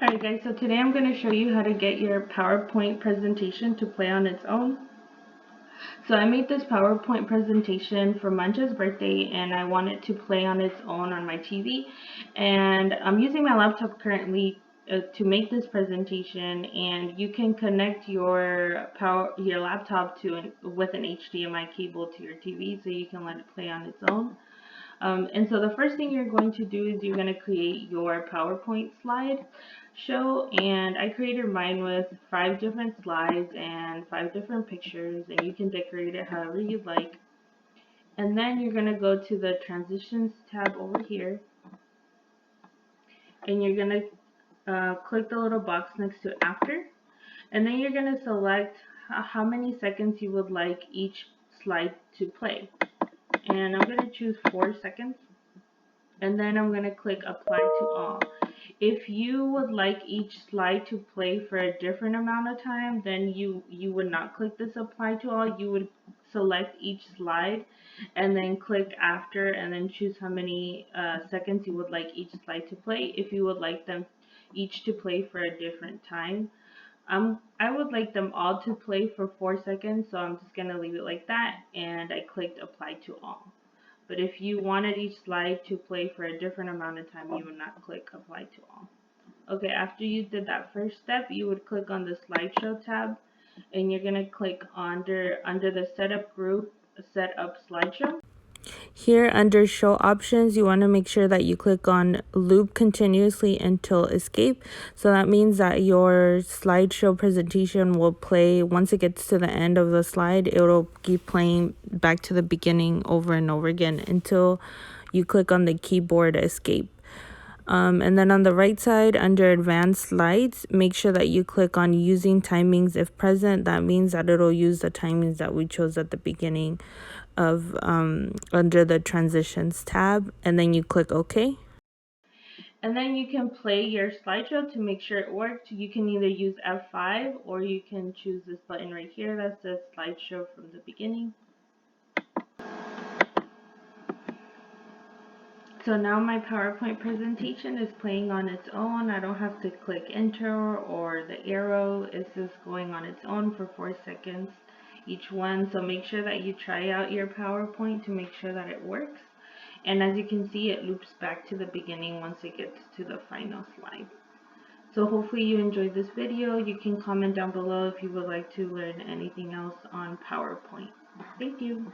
Alright guys, so today I'm going to show you how to get your PowerPoint presentation to play on its own. So I made this PowerPoint presentation for Mancha's birthday and I want it to play on its own on my TV. And I'm using my laptop currently to make this presentation, and you can connect your laptop to with an HDMI cable to your TV so you can let it play on its own. And so the first thing you're going to do is you're going to create your PowerPoint slide show, and I created mine with 5 different slides and 5 different pictures, and you can decorate it however you'd like. And then you're going to go to the transitions tab over here, and you're going to click the little box next to after, and then you're going to select how many seconds you would like each slide to play. And I'm going to choose 4 seconds. And then I'm going to click apply to all. If you would like each slide to play for a different amount of time, then you would not click this apply to all. You would select each slide and then click after and then choose how many seconds you would like each slide to play. If you would like them each to play for a different time, I would like them all to play for 4 seconds, so I'm just going to leave it like that, and I clicked apply to all. But if you wanted each slide to play for a different amount of time, you would not click apply to all. Okay, after you did that first step, you would click on the slideshow tab, and you're going to click under the setup group, setup slideshow. Here under show options, you want to make sure that you click on loop continuously until escape. So that means that your slideshow presentation will play once it gets to the end of the slide. It will keep playing back to the beginning over and over again until you click on the keyboard escape. And then on the right side under advanced slides, make sure that you click on using timings if present. That means that it'll use the timings that we chose at the beginning of under the transitions tab, and then you click OK. And then you can play your slideshow to make sure it worked. You can either use F5 or you can choose this button right here that says slideshow from the beginning. So now my PowerPoint presentation is playing on its own. I don't have to click enter or the arrow. It's just going on its own for 4 seconds each one. So make sure that you try out your PowerPoint to make sure that it works. And as you can see, it loops back to the beginning once it gets to the final slide. So hopefully you enjoyed this video. You can comment down below if you would like to learn anything else on PowerPoint. Thank you.